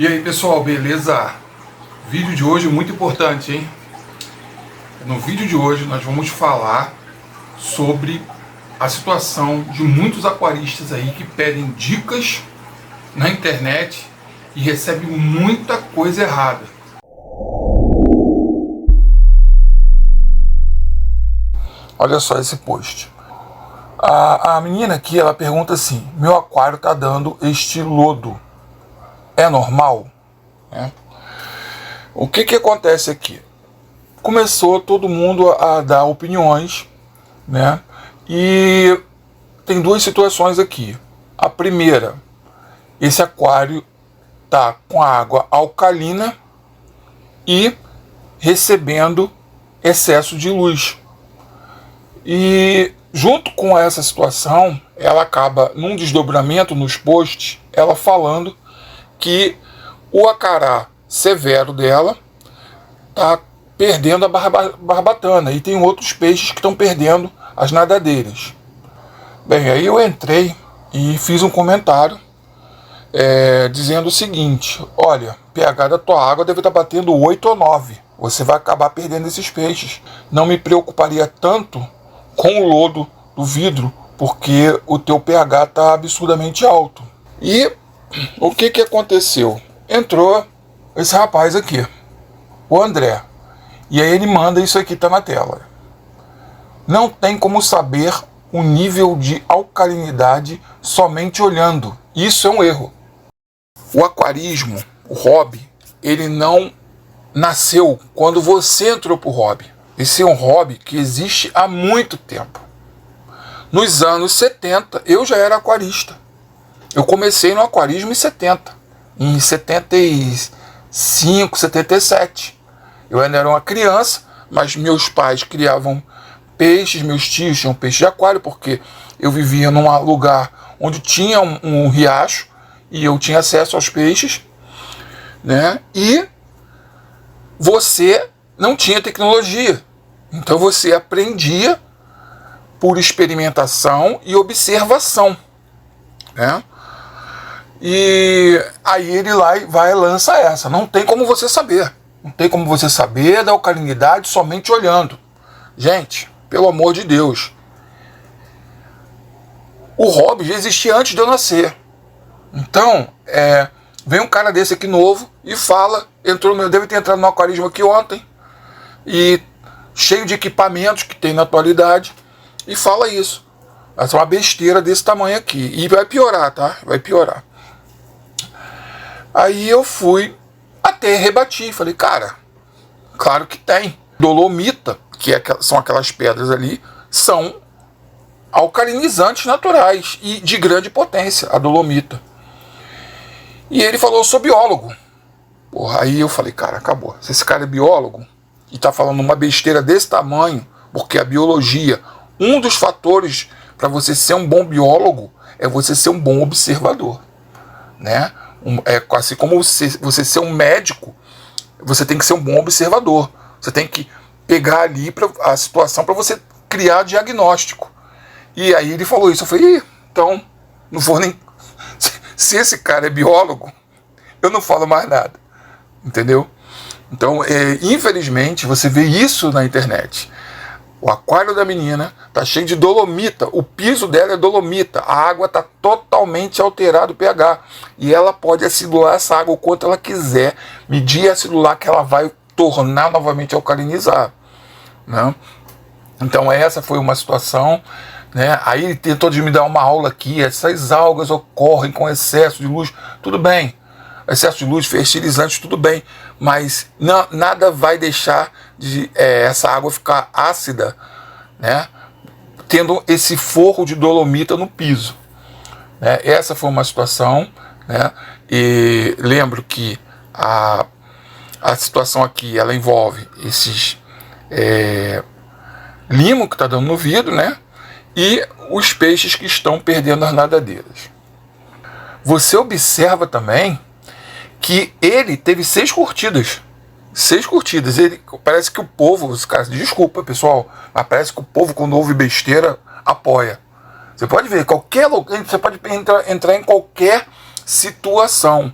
E aí pessoal, beleza? Vídeo de hoje muito importante, hein? No vídeo de hoje nós vamos falar sobre a situação de muitos aquaristas aí que pedem dicas na internet e recebem muita coisa errada. Olha só esse post. A menina aqui, ela pergunta assim: meu aquário tá dando este lodo, é normal? O que acontece aqui? Começou todo mundo a dar opiniões, né? E tem duas situações aqui. A primeira, esse aquário tá com a água alcalina e recebendo excesso de luz. E junto com essa situação, ela acaba num desdobramento nos posts, ela falando que o acará severo dela tá perdendo a barbatana e tem outros peixes que estão perdendo as nadadeiras. Bem, aí eu entrei e fiz um comentário dizendo o seguinte: olha, pH da tua água deve estar batendo 8 ou 9, você vai acabar perdendo esses peixes. Não me preocuparia tanto com o lodo do vidro, porque o teu pH está absurdamente alto. E o que aconteceu? Entrou esse rapaz aqui, o André, e aí ele manda isso aqui, tá na tela. Não tem como saber o nível de alcalinidade somente olhando. Isso é um erro. O aquarismo, o hobby, ele não nasceu quando você entrou pro hobby. Esse é um hobby que existe há muito tempo. Nos anos 70, eu já era aquarista. Eu comecei no aquarismo em 70. Em 75, 77. Eu ainda era uma criança, mas meus pais criavam peixes, meus tios tinham peixe de aquário, porque eu vivia num lugar onde tinha um riacho e eu tinha acesso aos peixes, né? E você não tinha tecnologia. Então você aprendia por experimentação e observação, né? E aí ele lá vai e lança essa. Não tem como você saber. Não tem como você saber da alcalinidade somente olhando. Gente, pelo amor de Deus. O hobby já existia antes de eu nascer. Então, vem um cara desse aqui novo e fala, deve ter entrado no aquarismo aqui ontem, e cheio de equipamentos que tem na atualidade, e fala isso. Essa é uma besteira desse tamanho aqui. E vai piorar, tá? Vai piorar. Aí eu fui até rebati. Falei, cara, claro que tem. Dolomita, que são aquelas pedras ali, são alcalinizantes naturais e de grande potência, a dolomita. E ele falou, eu sou biólogo. Porra, aí eu falei, cara, acabou. Se esse cara é biólogo e tá falando uma besteira desse tamanho, porque a biologia, um dos fatores para você ser um bom biólogo é você ser um bom observador, né? Assim como você ser um médico, você tem que ser um bom observador. Você tem que pegar ali a situação para você criar diagnóstico. E aí ele falou isso. Eu falei, então, não vou nem... Se esse cara é biólogo, eu não falo mais nada. Entendeu? Então, infelizmente, você vê isso na internet. O aquário da menina tá cheio de dolomita. O piso dela é dolomita. A água tá totalmente alterada o pH. E ela pode acidular essa água o quanto ela quiser. Medir a acidular que ela vai tornar novamente alcalinizar, né? Então essa foi uma situação, né? Aí ele tentou de me dar uma aula aqui. Essas algas ocorrem com excesso de luz. Tudo bem. Excesso de luz, fertilizantes, tudo bem, mas nada vai deixar essa água ficar ácida, né, tendo esse forro de dolomita no piso, né? Essa foi uma situação, né? E lembro que a situação aqui, ela envolve esses limo que está dando no vidro, né, e os peixes que estão perdendo as nadadeiras. Você observa também que ele teve 6 curtidas. 6 curtidas. Parece que o povo, os caras, desculpa pessoal, mas parece que o povo, quando ouve besteira, apoia. Você pode ver, qualquer lugar, você pode entrar em qualquer situação.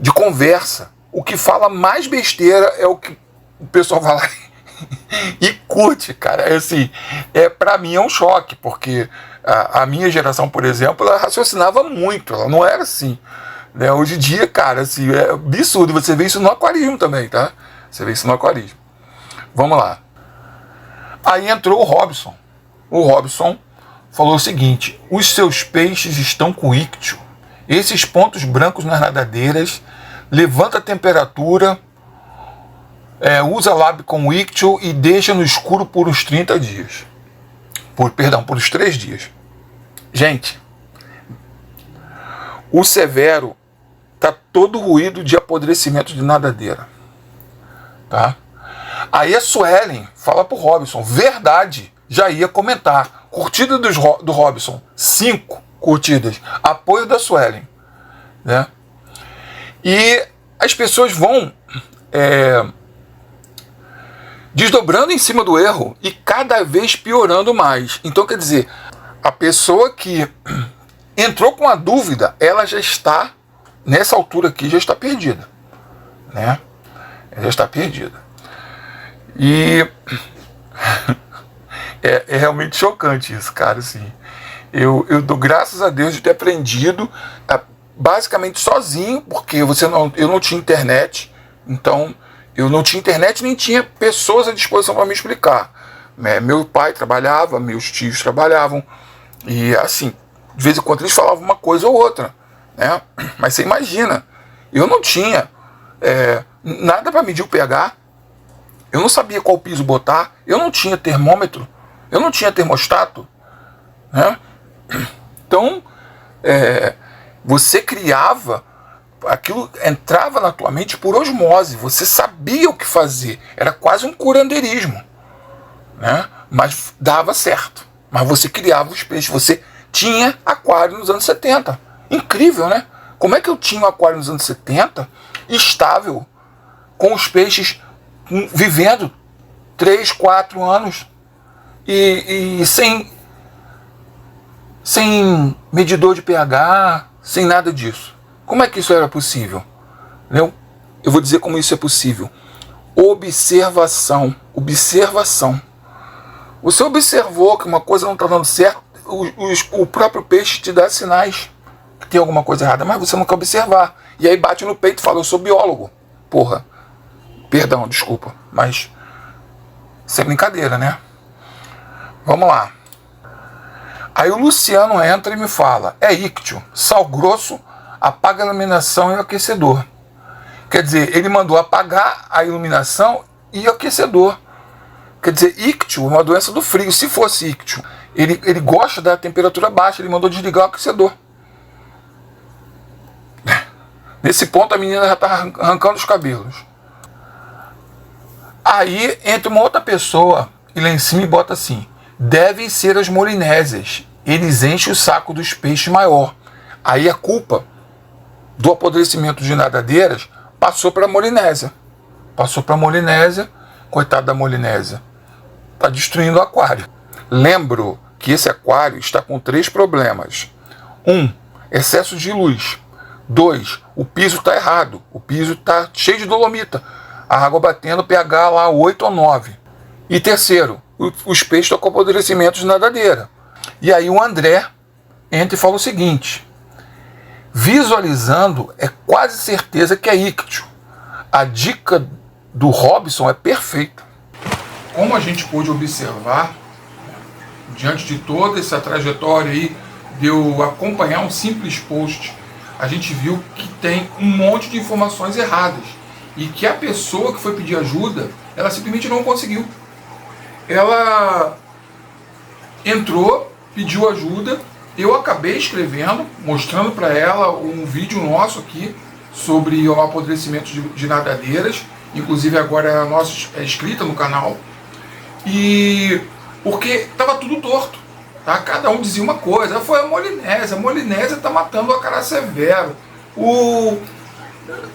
de conversa. O que fala mais besteira é o que o pessoal vai lá e curte, cara. É assim, pra mim é um choque, porque a minha geração, por exemplo, ela raciocinava muito, ela não era assim. Né? Hoje em dia, cara, assim, é absurdo. Você vê isso no aquarismo também, tá? Você vê isso no aquarismo. Vamos lá. Aí entrou o Robson. O Robson falou o seguinte: os seus peixes estão com íctio. Esses pontos brancos nas nadadeiras, levanta a temperatura, usa lab com íctio e deixa no escuro por uns 30 dias. Por uns 3 dias. Gente, o Severo tá todo ruído de apodrecimento de nadadeira. Tá? Aí a Suelen fala pro Robson, verdade, já ia comentar. Curtida do Robson, 5 curtidas. Apoio da Suelen. Né? E as pessoas vão desdobrando em cima do erro e cada vez piorando mais. Então, quer dizer, a pessoa que entrou com a dúvida, ela já está, nessa altura aqui, já está perdida. Né? Ela já está perdida. E é realmente chocante isso, cara. Assim, eu dou graças a Deus de ter aprendido basicamente sozinho, porque eu não tinha internet, então eu não tinha internet nem tinha pessoas à disposição para me explicar. Meu pai trabalhava, meus tios trabalhavam, e assim, de vez em quando eles falavam uma coisa ou outra, né? Mas você imagina, eu não tinha nada para medir o pH, eu não sabia qual piso botar, eu não tinha termômetro, eu não tinha termostato, né? Então, você criava, aquilo entrava na tua mente por osmose, você sabia o que fazer, era quase um curandeirismo, né? Mas dava certo, mas você criava os peixes, você tinha aquário nos anos 70, incrível, né? Como é que eu tinha um aquário nos anos 70, estável, com os peixes vivendo 3, 4 anos, e sem medidor de pH, sem nada disso. Como é que isso era possível? Eu vou dizer como isso é possível. Observação. Você observou que uma coisa não está dando certo, o próprio peixe te dá sinais que tem alguma coisa errada, mas você não quer observar. E aí bate no peito e fala, eu sou biólogo. Porra, perdão, desculpa, mas isso é brincadeira, né? Vamos lá. Aí o Luciano entra e me fala, íctio, sal grosso, apaga a iluminação e o aquecedor. Quer dizer, ele mandou apagar a iluminação e o aquecedor. Quer dizer, íctio é uma doença do frio. Se fosse íctio, ele gosta da temperatura baixa, ele mandou desligar o aquecedor. Nesse ponto a menina já está arrancando os cabelos. Aí entra uma outra pessoa e lá em cima bota assim, devem ser as molinésias, eles enchem o saco dos peixes maior. Aí a culpa do apodrecimento de nadadeiras passou para a molinésia. Coitada da molinésia. Está destruindo o aquário. Lembro que esse aquário está com 3 problemas. 1, excesso de luz. 2, o piso está errado. O piso está cheio de dolomita. A água batendo pH lá 8 ou 9. E terceiro, os peixes estão com apodrecimento de nadadeira. E aí o André entra e fala o seguinte, visualizando é quase certeza que é íctio. A dica do Robson é perfeita. Como a gente pôde observar, diante de toda essa trajetória aí, de eu acompanhar um simples post, a gente viu que tem um monte de informações erradas. E que a pessoa que foi pedir ajuda, ela simplesmente não conseguiu. Ela entrou, pediu ajuda, eu acabei escrevendo, mostrando para ela um vídeo nosso aqui sobre o apodrecimento de nadadeiras, inclusive agora é inscrita no canal, e porque estava tudo torto, tá? Cada um dizia uma coisa, foi a molinésia está matando o acará severo,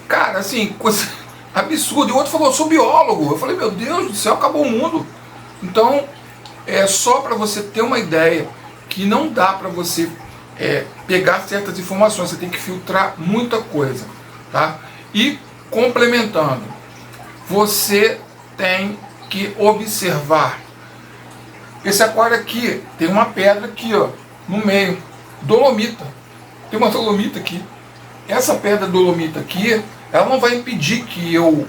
cara, assim, coisa absurda. E o outro falou, eu sou biólogo. Eu falei, meu Deus do céu, acabou o mundo. Então, é só para você ter uma ideia que não dá para você pegar certas informações, você tem que filtrar muita coisa, tá? E complementando, você tem que observar. Esse aquário aqui tem uma pedra aqui, ó, no meio, dolomita. Tem uma dolomita aqui. Essa pedra dolomita aqui, ela não vai impedir que eu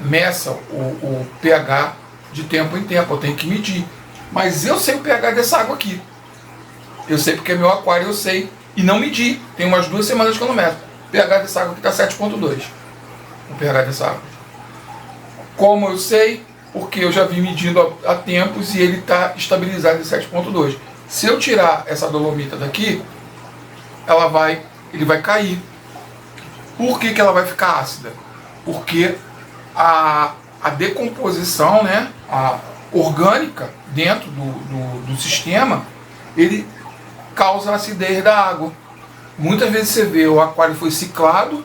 meça o pH de tempo em tempo. Eu tenho que medir. Mas eu sei o pH dessa água aqui. Eu sei porque é meu aquário, eu sei. E não medi. Tem umas 2 semanas que eu não meço. O pH dessa água aqui está 7,2. O pH dessa água. Como eu sei? Porque eu já vim medindo há tempos e ele está estabilizado em 7,2. Se eu tirar essa dolomita daqui, ele vai cair. Por que ela vai ficar ácida? Porque a decomposição, né, a orgânica dentro do sistema, ele causa a acidez da água. Muitas vezes você vê o aquário foi ciclado,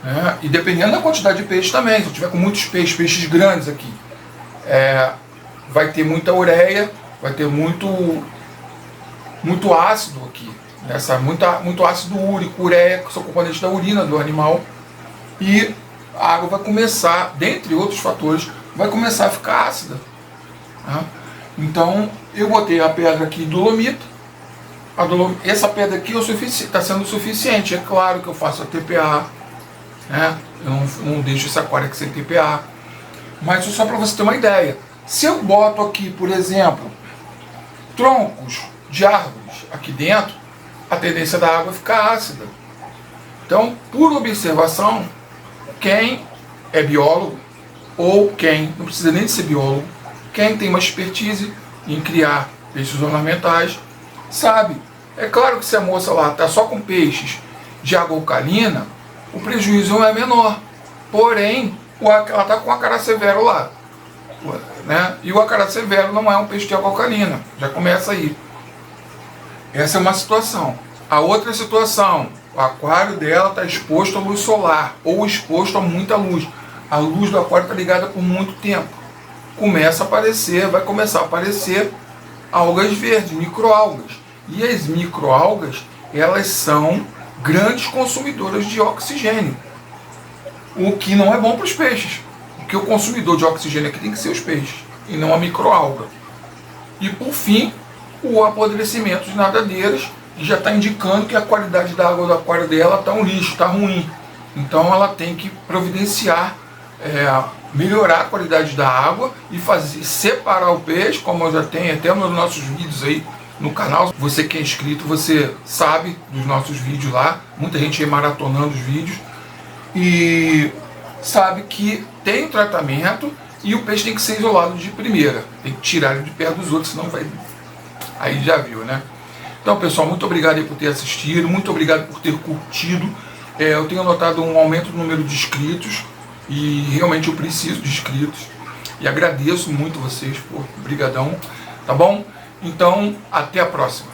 né, e dependendo da quantidade de peixe também, se eu tiver com muitos peixes grandes aqui, vai ter muita ureia, vai ter muito ácido aqui, muito ácido úrico, ureia, que são componentes da urina do animal, e a água vai começar, dentre outros fatores, vai começar a ficar ácida. Né? Então, eu botei a pedra aqui dolomita. Essa pedra aqui está sendo suficiente. É claro que eu faço a TPA, né? Eu não deixo esse aquário aqui sem TPA. Mas só para você ter uma ideia. Se eu boto aqui, por exemplo, troncos de árvores aqui dentro, a tendência da água é ficar ácida. Então, por observação, quem é biólogo, ou quem não precisa nem de ser biólogo, quem tem uma expertise em criar peixes ornamentais, sabe. É claro que se a moça lá está só com peixes de água alcalina, o prejuízo é menor. Porém, ela está com o acará severo lá. Né? E o acará severo não é um peixe de água alcalina. Já começa aí. Essa é uma situação. A outra situação, o aquário dela está exposto à luz solar ou exposto a muita luz. A luz do aquário está ligada por muito tempo. Vai começar a aparecer algas verdes, microalgas. E as microalgas, elas são grandes consumidoras de oxigênio. O que não é bom para os peixes. Porque o consumidor de oxigênio aqui tem que ser os peixes, e não a microalga. E por fim, o apodrecimento de nadadeiras, que já está indicando que a qualidade da água do aquário dela está um lixo, está ruim. Então ela tem que providenciar, melhorar a qualidade da água e separar o peixe, como eu já tenho até nos nossos vídeos aí no canal. Você que é inscrito, você sabe dos nossos vídeos lá, muita gente aí maratonando os vídeos, e sabe que tem tratamento e o peixe tem que ser isolado de primeira, tem que tirar ele de perto dos outros, senão vai... Aí já viu, né? Então, pessoal, muito obrigado aí por ter assistido, muito obrigado por ter curtido. Eu tenho notado um aumento no número de inscritos e realmente eu preciso de inscritos. E agradeço muito vocês, por brigadão, tá bom? Então, até a próxima.